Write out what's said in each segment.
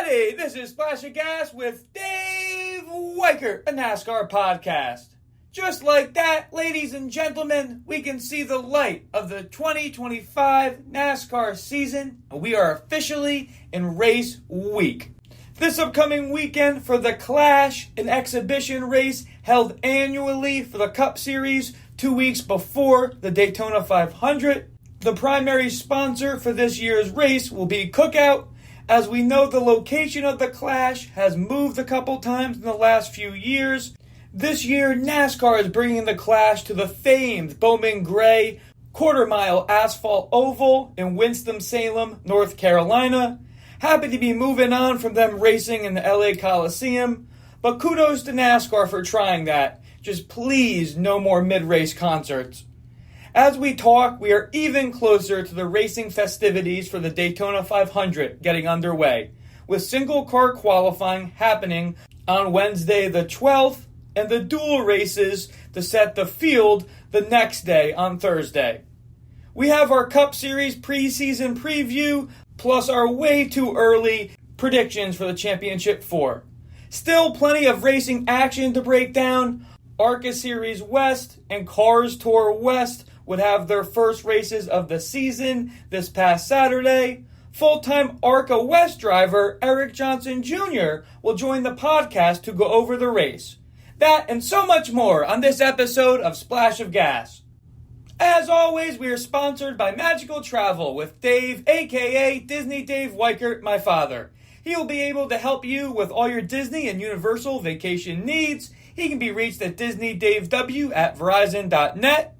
everybody! This is Splash of Gas with Dave Weichert, a NASCAR podcast. Just like that, ladies and gentlemen, we can see the light of the 2025 NASCAR season. We are officially in race week. This upcoming weekend for the Clash, an exhibition race held annually for the Cup Series 2 weeks before the Daytona 500. The primary sponsor for this year's race will be Cookout. As we know, the location of the Clash has moved a couple times in the last few years. This year, NASCAR is bringing the Clash to the famed Bowman Gray quarter-mile asphalt oval in Winston-Salem, North Carolina. Happy to be moving on from them racing in the LA Coliseum, but kudos to NASCAR for trying that. Just please, no more mid-race concerts. As we talk, we are even closer to the racing festivities for the Daytona 500 getting underway, with single-car qualifying happening on Wednesday the 12th, and the dual races to set the field the next day on Thursday. We have our Cup Series preseason preview, plus our way too early predictions for the Championship 4. Still plenty of racing action to break down. ARCA Series West and Cars Tour West would have their first races of the season this past Saturday. Full-time ARCA West driver Eric Johnson Jr. will join the podcast to go over the race. That and so much more on this episode of Splash of Gas. As always, we are sponsored by Magical Travel with Dave, a.k.a. Disney Dave Weichert, my father. He will be able to help you with all your Disney and Universal vacation needs. He can be reached at DisneyDaveW@Verizon.net.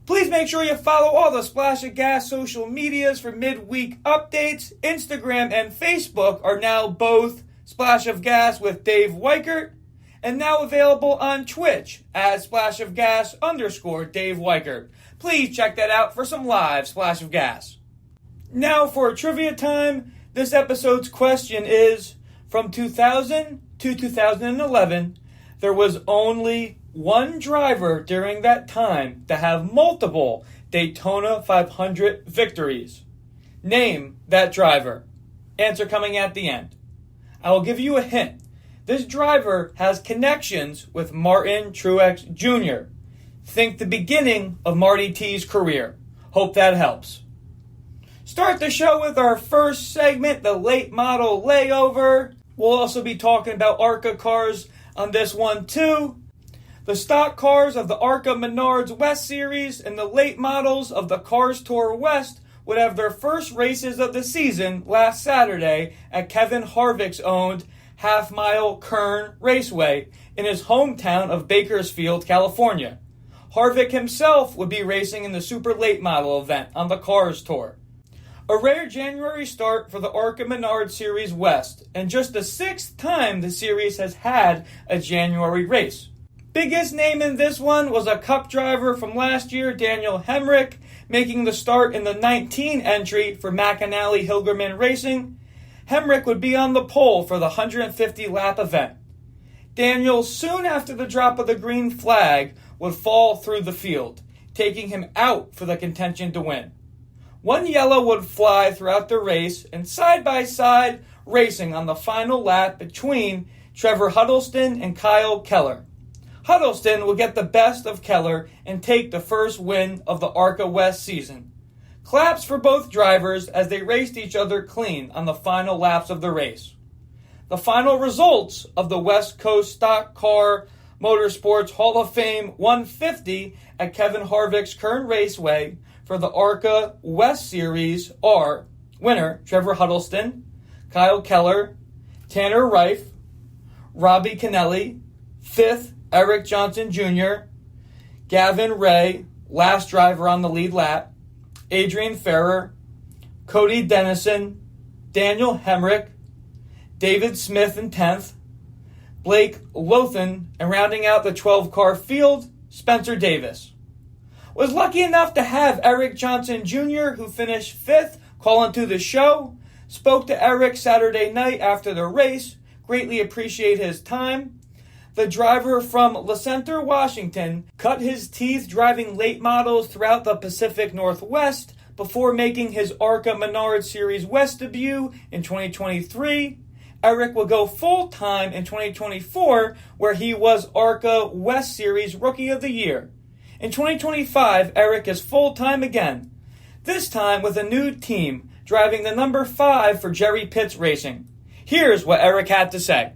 Please make sure you follow all the Splash of Gas social medias for midweek updates. Instagram and Facebook are now both Splash of Gas with Dave Weichert, and now available on Twitch as Splash of Gas _Dave Weichert. Please check that out for some live Splash of Gas. Now for trivia time. This episode's question is, from 2000 to 2011, there was only one driver during that time to have multiple Daytona 500 victories. Name that driver. Answer coming at the end. I will give you a hint. This driver has connections with Martin Truex Jr. Think the beginning of Marty T's career. Hope that helps. Start the show with our first segment, the late model layover. We'll also be talking about ARCA cars on this one too. The stock cars of the ARCA Menards West Series and the late models of the Cars Tour West would have their first races of the season last Saturday at Kevin Harvick's owned half-mile Kern Raceway in his hometown of Bakersfield, California. Harvick himself would be racing in the super late model event on the Cars Tour. A rare January start for the ARCA Menards Series West, and just the 6th time the series has had a January race. Biggest name in this one was a Cup driver from last year, Daniel Hemrick, making the start in the 19 entry for McAnally Hilgerman Racing. Hemrick would be on the pole for the 150-lap event. Daniel, soon after the drop of the green flag, would fall through the field, taking him out for the contention to win. One yellow would fly throughout the race, and side-by-side racing on the final lap between Trevor Huddleston and Kyle Keller. Huddleston will get the best of Keller and take the first win of the ARCA West season. Claps for both drivers as they raced each other clean on the final laps of the race. The final results of the West Coast Stock Car Motorsports Hall of Fame 150 at Kevin Harvick's Kern Raceway for the ARCA West Series are winner Trevor Huddleston, Kyle Keller, Tanner Reif, Robbie Kennelly, 5th Eric Johnson Jr., Gavin Ray, last driver on the lead lap, Adrian Ferrer, Cody Dennison, Daniel Hemrick, David Smith in 10th, Blake Lothan, and rounding out the 12-car field, Spencer Davis. Was lucky enough to have Eric Johnson Jr., who finished 5th, call into the show. Spoke to Eric Saturday night after the race. Greatly appreciate his time. The driver from La Center, Washington, cut his teeth driving late models throughout the Pacific Northwest before making his ARCA Menards Series West debut in 2023. Eric will go full-time in 2024, where he was ARCA West Series Rookie of the Year. In 2025, Eric is full-time again, this time with a new team, driving the number 5 for Jerry Pitts Racing. Here's what Eric had to say.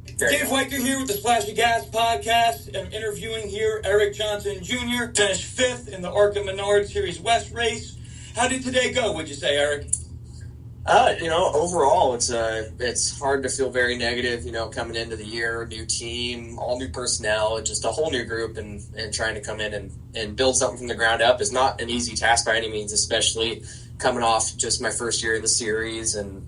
Dave Weicker here with the Splash of Gas podcast. I'm interviewing here Eric Johnson Jr., finished 5th in the ARCA Menards Series West race. How did today go, would you say, Eric? Overall, it's hard to feel very negative, coming into the year, new team, all new personnel, just a whole new group, and trying to come in and build something from the ground up is not an easy task by any means, especially coming off just my first year in the series a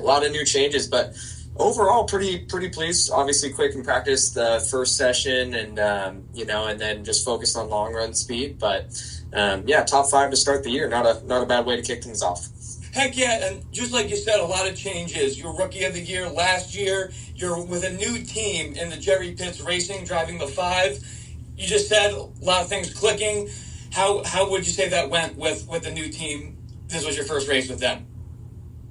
lot of new changes, but overall pretty pleased. Obviously quick in practice the first session and then just focused on long run speed, but top 5 to start the year. Not a bad way to kick things off. Heck yeah, and just like you said, a lot of changes. You're Rookie of the Year last year. You're with a new team in the Jerry Pitts Racing, driving the 5. You just said a lot of things clicking. How would you say that went with the new team? This was your first race with them.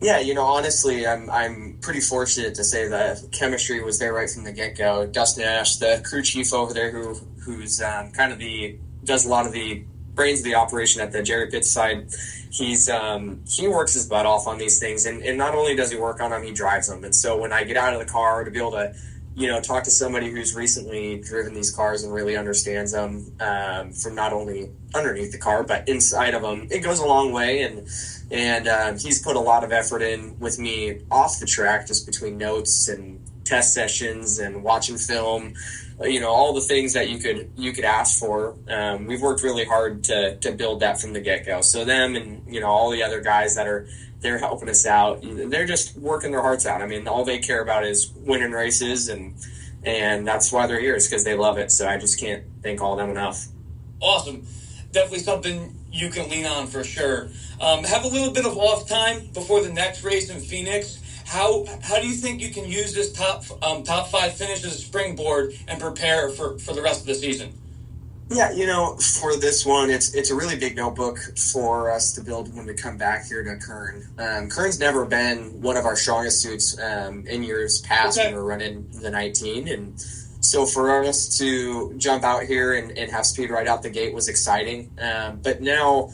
Yeah, honestly, I'm pretty fortunate to say that chemistry was there right from the get-go. Dustin Ash, the crew chief over there, who's does a lot of the brains of the operation at the Jerry Pitts side. He works his butt off on these things, and not only does he work on them, he drives them. And so when I get out of the car to be able to, talk to somebody who's recently driven these cars and really understands them from not only underneath the car but inside of them, it goes a long way. And he's put a lot of effort in with me off the track, just between notes and test sessions and watching film. All the things that you could ask for. We've worked really hard to build that from the get-go. So them and, all the other guys they're helping us out, they're just working their hearts out. I mean, all they care about is winning races, and that's why they're here, is because they love it. So I just can't thank all of them enough. Awesome. Definitely something you can lean on for sure. Have a little bit of off time before the next race in Phoenix. How do you think you can use this top 5 finish as a springboard and prepare for the rest of the season? Yeah, for this one, it's a really big notebook for us to build when we come back here to Kern. Kern's never been one of our strongest suits in years past when we were running the 19, and so for us to jump out here and have speed right out the gate was exciting. But now,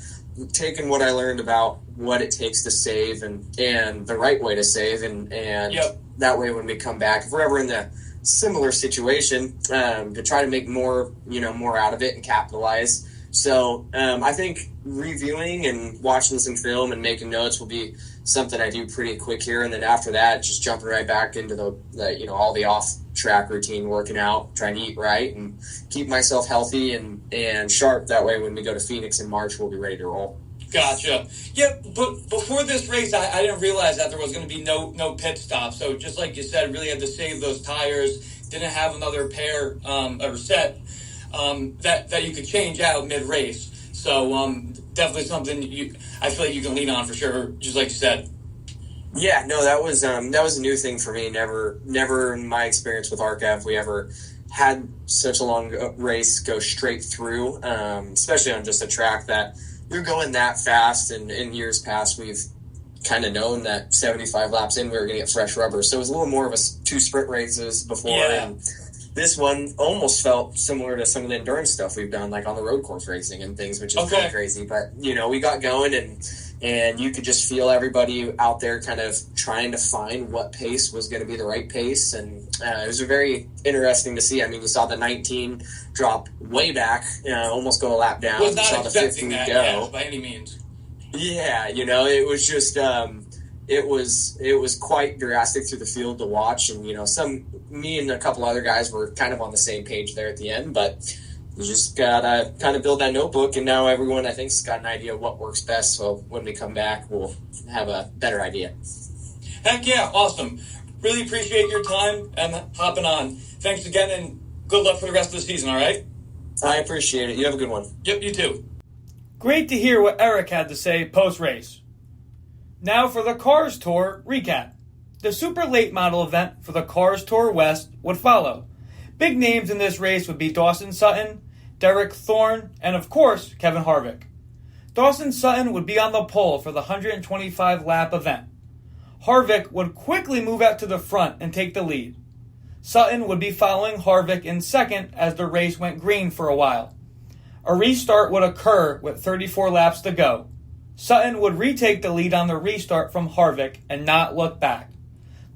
taking what I learned about what it takes to save and the right way to save, and that way when we come back, if we're ever in the similar situation, to try to make more out of it and capitalize. So I think reviewing and watching some film and making notes will be something I do pretty quick here, and then after that, just jumping right back into the all the off-track routine, working out, trying to eat right, and keep myself healthy and sharp. That way, when we go to Phoenix in March, we'll be ready to roll. Gotcha. Yeah, but before this race, I didn't realize that there was going to be no pit stop. So just like you said, really had to save those tires. Didn't have another pair or set that you could change out mid-race. So definitely something I feel like you can lean on for sure, just like you said. Yeah, no, that was a new thing for me. Never in my experience with ARCA have we ever had such a long race go straight through, especially on just a track that you're going that fast. And in years past, we've kind of known that 75 laps in, we were going to get fresh rubber. So it was a little more of 2 sprint races before. Yeah. And this one almost felt similar to some of the endurance stuff we've done, like on the road course racing and things, which is pretty crazy. But, we got going and you could just feel everybody out there kind of trying to find what pace was going to be the right pace. And it was very interesting to see. I mean, you saw the 19 drop way back, almost go a lap down. Was not saw expecting the 50 that, go. by any means. Yeah, it was just it was quite drastic through the field to watch, and me and a couple other guys were kind of on the same page there at the end, but you just gotta kind of build that notebook, and now everyone I think's got an idea of what works best. So when we come back, we'll have a better idea. Heck yeah, awesome! Really appreciate your time and hopping on. Thanks again, and good luck for the rest of the season. All right? I appreciate it. You have a good one. Yep, you too. Great to hear what Eric had to say post-race. Now for the Cars Tour recap. The super late model event for the Cars Tour West would follow. Big names in this race would be Dawson Sutton, Derek Thorne, and of course, Kevin Harvick. Dawson Sutton would be on the pole for the 125-lap event. Harvick would quickly move out to the front and take the lead. Sutton would be following Harvick in second as the race went green for a while. A restart would occur with 34 laps to go. Sutton would retake the lead on the restart from Harvick and not look back.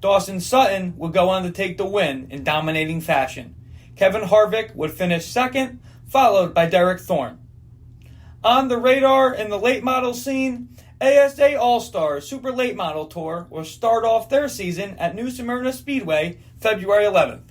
Dawson Sutton would go on to take the win in dominating fashion. Kevin Harvick would finish second, followed by Derek Thorne. On the radar in the late model scene, ASA All-Stars Super Late Model Tour will start off their season at New Smyrna Speedway February 11th.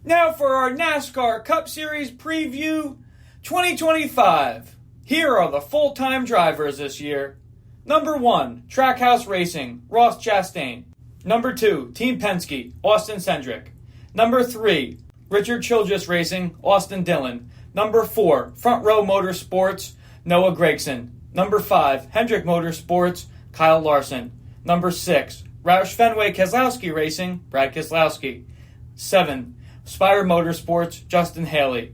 Now for our NASCAR Cup Series preview 2025. Here are the full-time drivers this year. Number 1, Trackhouse Racing, Ross Chastain. Number 2, Team Penske, Austin Cindric. Number 3, Richard Childress Racing, Austin Dillon. Number 4, Front Row Motorsports, Noah Gragson. Number 5, Hendrick Motorsports, Kyle Larson. Number 6, Roush Fenway Keselowski Racing, Brad Keselowski. 7, Spire Motorsports, Justin Haley.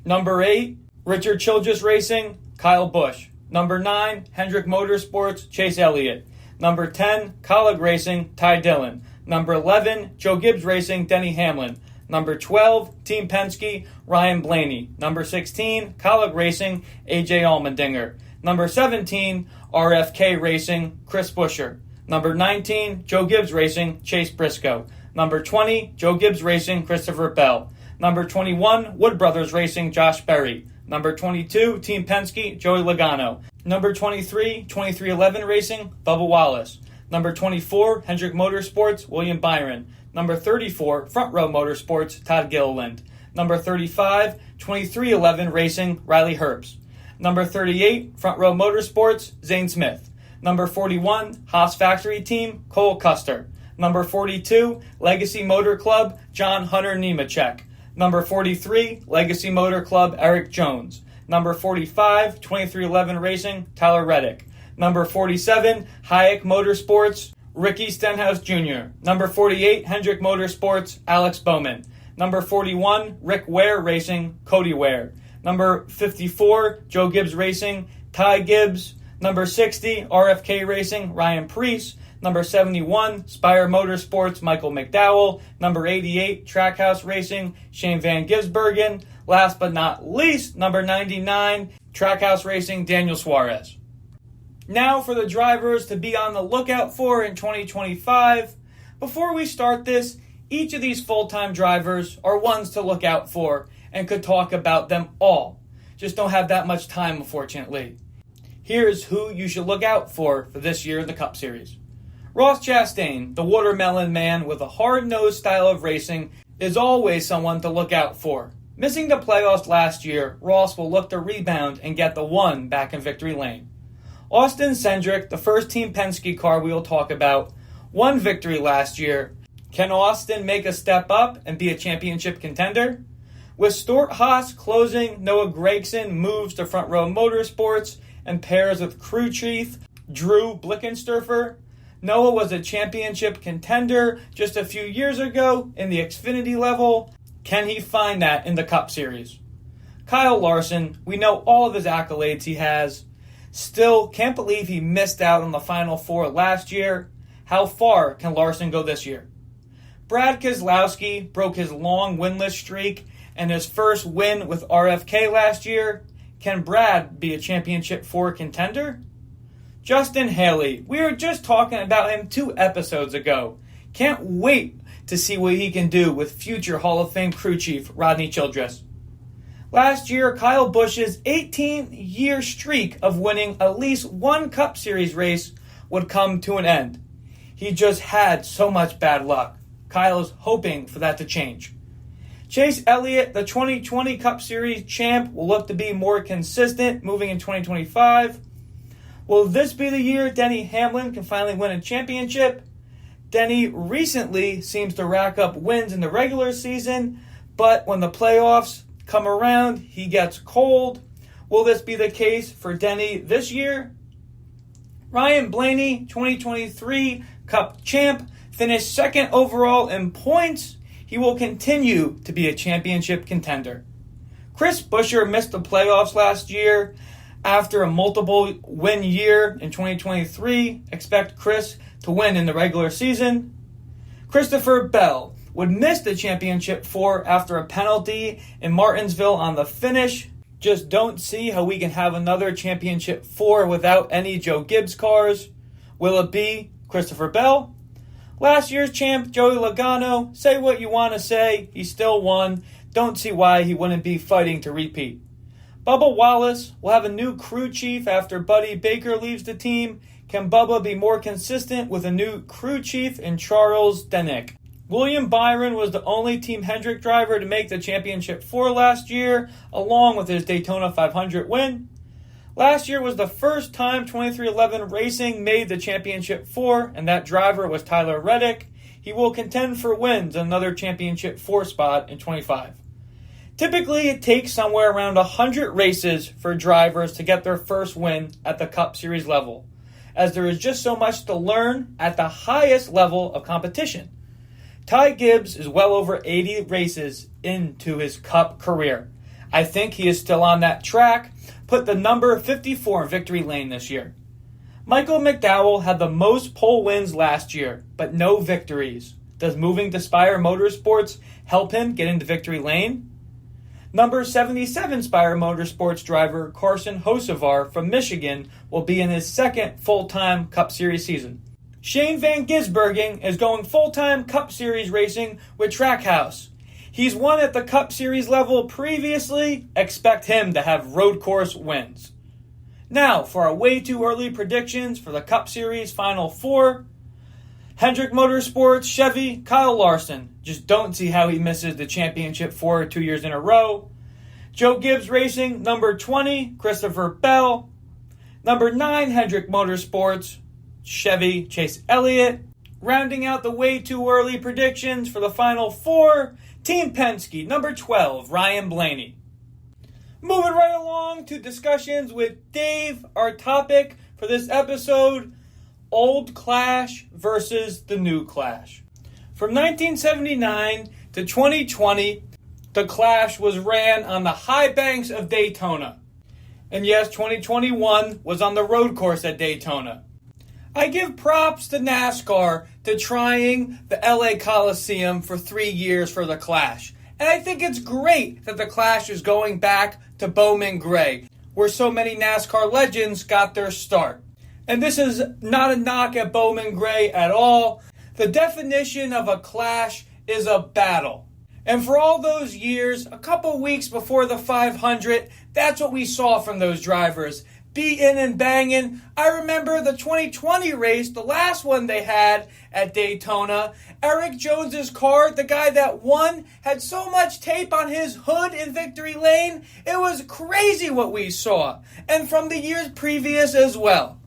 Number 8, Richard Childress Racing, Kyle Busch. Number 9, Hendrick Motorsports, Chase Elliott. Number 10, Colleague Racing, Ty Dillon. Number 11, Joe Gibbs Racing, Denny Hamlin. Number 12, Team Penske, Ryan Blaney. Number 16, Colleague Racing, AJ Allmendinger. Number 17, RFK Racing, Chris Buescher. Number 19, Joe Gibbs Racing, Chase Briscoe. Number 20, Joe Gibbs Racing, Christopher Bell. Number 21, Wood Brothers Racing, Josh Berry. Number 22, Team Penske, Joey Logano. Number 23, 2311 Racing, Bubba Wallace. Number 24, Hendrick Motorsports, William Byron. Number 34, Front Row Motorsports, Todd Gilliland. Number 35, 2311 Racing, Riley Herbst. Number 38, Front Row Motorsports, Zane Smith. Number 41, Haas Factory Team, Cole Custer. Number 42, Legacy Motor Club, John Hunter Nemechek. Number 43, Legacy Motor Club, Eric Jones. Number 45, 2311 Racing, Tyler Reddick. Number 47, Hayek Motorsports, Ricky Stenhouse Jr. Number 48, Hendrick Motorsports, Alex Bowman. Number 41, Rick Ware Racing, Cody Ware. Number 54, Joe Gibbs Racing, Ty Gibbs. Number 60, RFK Racing, Ryan Preece. Number 71, Spire Motorsports, Michael McDowell. Number 88, Trackhouse Racing, Shane Van Gisbergen. Last but not least, number 99, Trackhouse Racing, Daniel Suarez. Now for the drivers to be on the lookout for in 2025. Before we start this, each of these full-time drivers are ones to look out for and could talk about them all. Just don't have that much time, unfortunately. Here's who you should look out for this year in the Cup Series. Ross Chastain, the watermelon man with a hard-nosed style of racing, is always someone to look out for. Missing the playoffs last year, Ross will look to rebound and get the one back in victory lane. Austin Cindric, the first Team Penske car we will talk about, won victory last year. Can Austin make a step up and be a championship contender? With Stuart Haas closing, Noah Gragson moves to Front Row Motorsports and pairs with crew chief Drew Blickensturfer. Noah was a championship contender just a few years ago in the Xfinity level. Can he find that in the Cup Series? Kyle Larson, we know all of his accolades he has. Still, can't believe he missed out on the Final Four last year. How far can Larson go this year? Brad Keselowski broke his long winless streak and his first win with RFK last year. Can Brad be a Championship 4 contender? Justin Haley, we were just talking about him 2 episodes ago. Can't wait to see what he can do with future Hall of Fame crew chief Rodney Childress. Last year, Kyle Busch's 18-year streak of winning at least one Cup Series race would come to an end. He just had so much bad luck. Kyle's hoping for that to change. Chase Elliott, the 2020 Cup Series champ, will look to be more consistent moving in 2025. Will this be the year Denny Hamlin can finally win a championship? Denny recently seems to rack up wins in the regular season, but when the playoffs come around, he gets cold. Will this be the case for Denny this year? Ryan Blaney, 2023 Cup champ, finished second overall in points. He will continue to be a championship contender. Chris Buescher missed the playoffs last year. After a multiple win year in 2023, expect Chris to win in the regular season. Christopher Bell would miss the championship 4 after a penalty in Martinsville on the finish. Just don't see how we can have another championship 4 without any Joe Gibbs cars. Will it be Christopher Bell? Last year's champ, Joey Logano, say what you want to say, he still won. Don't see why he wouldn't be fighting to repeat. Bubba Wallace will have a new crew chief after Buddy Baker leaves the team. Can Bubba be more consistent with a new crew chief in Charles Denick? William Byron was the only Team Hendrick driver to make the Championship 4 last year, along with his Daytona 500 win. Last year was the first time 2311 Racing made the Championship 4, and that driver was Tyler Reddick. He will contend for wins in another Championship 4 spot in 25. Typically, it takes somewhere around 100 races for drivers to get their first win at the Cup Series level, as there is just so much to learn at the highest level of competition. Ty Gibbs is well over 80 races into his Cup career. I think he is still on that track. Put the number 54 in victory lane this year. Michael McDowell had the most pole wins last year, but no victories. Does moving to Spire Motorsports help him get into victory lane? Number 77 Spire Motorsports driver Carson Hocevar from Michigan will be in his second full-time Cup Series season. Shane Van Gisbergen is going full-time Cup Series racing with Trackhouse. He's won at the Cup Series level previously. Expect him to have road course wins. Now, for our way too early predictions for the Cup Series Final 4. Hendrick Motorsports, Chevy, Kyle Larson. Just don't see how he misses the Championship 4 2 years in a row. Joe Gibbs Racing, number 20, Christopher Bell. Number 9, Hendrick Motorsports, Chevy, Chase Elliott. Rounding out the way too early predictions for the Final 4, Team Penske, number 12, Ryan Blaney. Moving right along to discussions with Dave, our topic for this episode, Old Clash versus the New Clash. From 1979 to 2020, the Clash was ran on the high banks of Daytona. And yes, 2021 was on the road course at Daytona. I give props to NASCAR to trying the LA Coliseum for 3 years for the Clash. And I think it's great that the Clash is going back to Bowman Gray, where so many NASCAR legends got their start. And this is not a knock at Bowman Gray at all. The definition of a clash is a battle. And for all those years, a couple weeks before the 500, that's what we saw from those drivers. Beating and banging. I remember the 2020 race, the last one they had at Daytona. Eric Jones's car, the guy that won, had so much tape on his hood in victory lane. It was crazy what we saw. And from the years previous as well.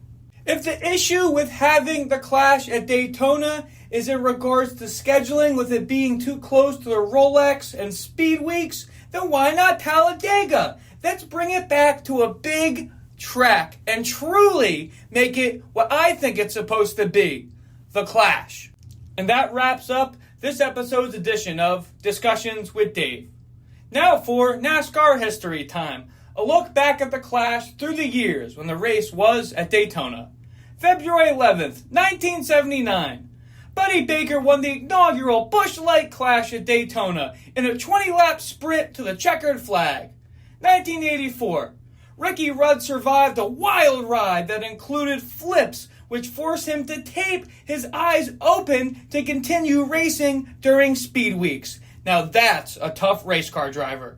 If the issue with having the Clash at Daytona is in regards to scheduling with it being too close to the Rolex and Speed Weeks, then why not Talladega? Let's bring it back to a big track and truly make it what I think it's supposed to be, the Clash. And that wraps up this episode's edition of Discussions with Dave. Now for NASCAR history time. A look back at the Clash through the years when the race was at Daytona. February 11th, 1979. Buddy Baker won the inaugural Busch Light Clash at Daytona in a 20-lap sprint to the checkered flag. 1984. Ricky Rudd survived a wild ride that included flips, which forced him to tape his eyes open to continue racing during Speed Weeks. Now that's a tough race car driver.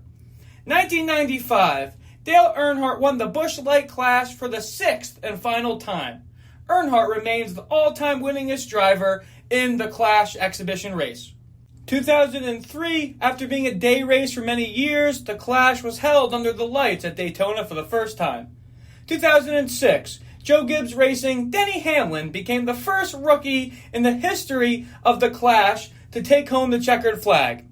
1995. Dale Earnhardt won the Busch Light Clash for the 6th and final time. Earnhardt remains the all-time winningest driver in the Clash exhibition race. 2003, after being a day race for many years, the Clash was held under the lights at Daytona for the first time. 2006, Joe Gibbs Racing, Denny Hamlin became the first rookie in the history of the Clash to take home the checkered flag.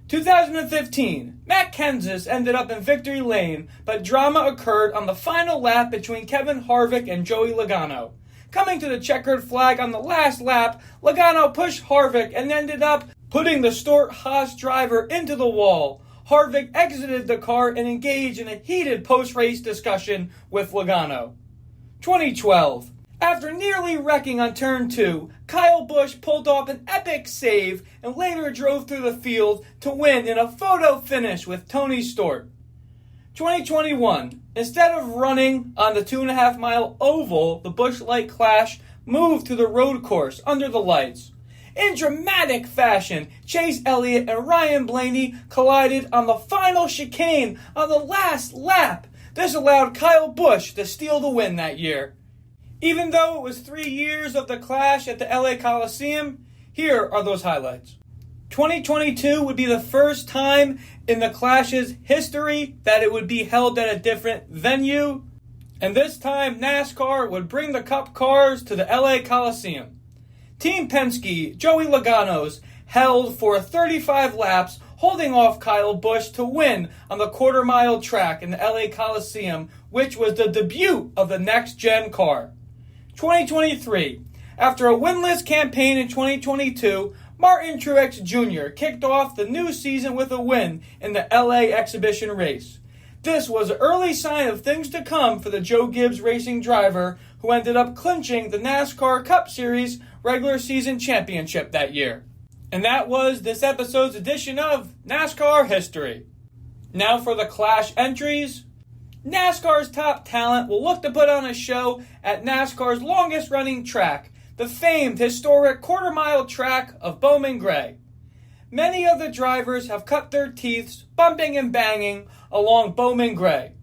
2015, Matt Kenseth ended up in victory lane, but drama occurred on the final lap between Kevin Harvick and Joey Logano. Coming to the checkered flag on the last lap, Logano pushed Harvick and ended up putting the Stewart-Haas driver into the wall. Harvick exited the car and engaged in a heated post-race discussion with Logano. 2012. After nearly wrecking on turn 2, Kyle Busch pulled off an epic save and later drove through the field to win in a photo finish with Tony Stewart. 2021. Instead of running on the 2.5-mile oval, the Busch Light Clash moved to the road course under the lights. In dramatic fashion, Chase Elliott and Ryan Blaney collided on the final chicane on the last lap. This allowed Kyle Busch to steal the win that year. Even though it was 3 years of the clash at the LA Coliseum, here are those highlights. 2022 would be the first time in the Clash's history that it would be held at a different venue, and this time NASCAR would bring the Cup cars to the LA Coliseum. Team Penske, Joey Logano's, held for 35 laps, holding off Kyle Busch to win on the quarter-mile track in the LA Coliseum, which was the debut of the next-gen car. 2023. After a winless campaign in 2022, Martin Truex Jr. kicked off the new season with a win in the LA exhibition race. This was an early sign of things to come for the Joe Gibbs Racing driver, who ended up clinching the NASCAR Cup Series regular season championship that year. And that was this episode's edition of NASCAR History. Now for the Clash entries. NASCAR's top talent will look to put on a show at NASCAR's longest-running track, the famed historic quarter-mile track of Bowman Gray. Many of the drivers have cut their teeth bumping and banging along Bowman Gray.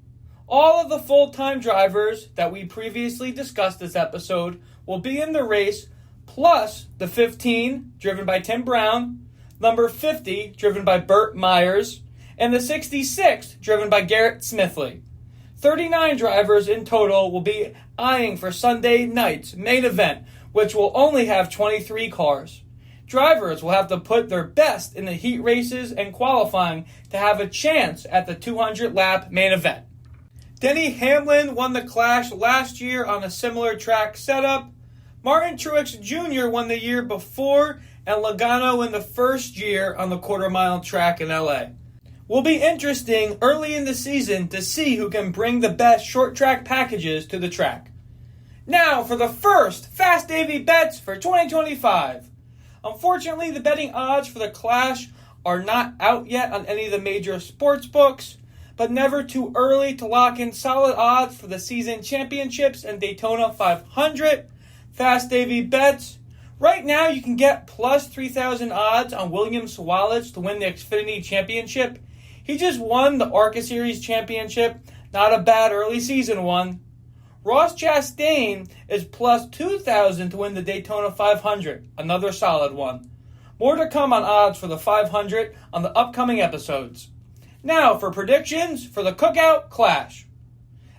All of the full-time drivers that we previously discussed this episode will be in the race, plus the 15, driven by Tim Brown, number 50, driven by Burt Myers, and the 66, driven by Garrett Smithley. 39 drivers in total will be eyeing for Sunday night's main event, which will only have 23 cars. Drivers will have to put their best in the heat races and qualifying to have a chance at the 200-lap main event. Denny Hamlin won the Clash last year on a similar track setup. Martin Truex Jr. won the year before, and Logano in the first year on the quarter-mile track in LA. Will be interesting early in the season to see who can bring the best short track packages to the track. Now for the first Fast Davy bets for 2025. Unfortunately, the betting odds for the Clash are not out yet on any of the major sports books, but never too early to lock in solid odds for the season championships and Daytona 500. Fast Davy bets. Right now, you can get plus 3,000 odds on William Sawalich to win the Xfinity Championship. He just won the ARCA Series Championship. Not a bad early season one. Ross Chastain is plus 2,000 to win the Daytona 500. Another solid one. More to come on odds for the 500 on the upcoming episodes. Now for predictions for the Cookout Clash.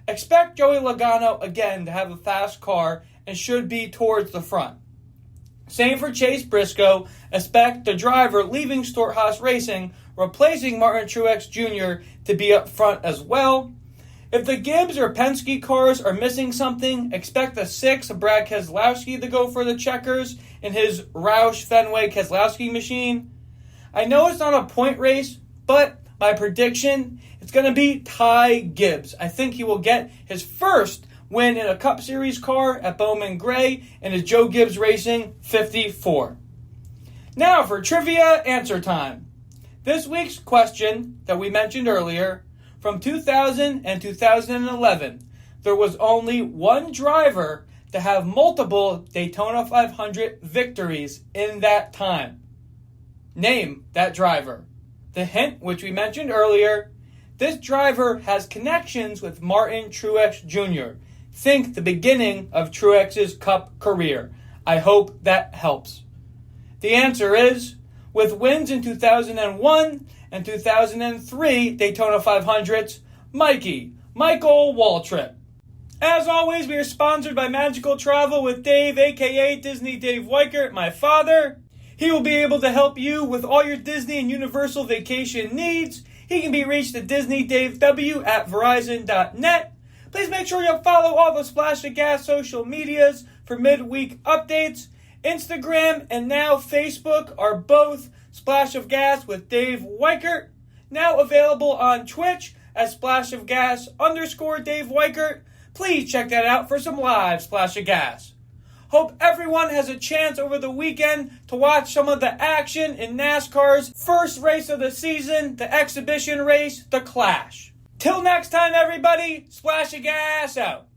Expect Joey Logano again to have a fast car and should be towards the front. Same for Chase Briscoe. Expect the driver leaving Stewart-Haas Racing, replacing Martin Truex Jr. to be up front as well. If the Gibbs or Penske cars are missing something, expect the 6 of Brad Keselowski to go for the checkers in his Roush Fenway Keselowski machine. I know it's not a point race, but my prediction, it's going to be Ty Gibbs. I think he will get his first win in a Cup Series car at Bowman Gray in his Joe Gibbs Racing 54. Now for trivia answer time. This week's question that we mentioned earlier, from 2000 and 2011, there was only one driver to have multiple Daytona 500 victories in that time. Name that driver. The hint, which we mentioned earlier, this driver has connections with Martin Truex Jr. Think the beginning of Truex's Cup career. I hope that helps. The answer is, with wins in 2001 and 2003 Daytona 500s, Michael Waltrip. As always, we are sponsored by Magical Travel with Dave, a.k.a. Disney Dave Weichert, my father. He will be able to help you with all your Disney and Universal vacation needs. He can be reached at DisneyDaveW@Verizon.net. Please make sure you follow all the Splash of Gas social medias for midweek updates. Instagram and now Facebook are both Splash of Gas with Dave Weichert. now available on Twitch as Splash of Gas _ Dave Weichert. Please check that out for some live Splash of Gas. Hope everyone has a chance over the weekend to watch some of the action in NASCAR's first race of the season, the exhibition race, the Clash. Till next time, everybody, Splash of Gas out.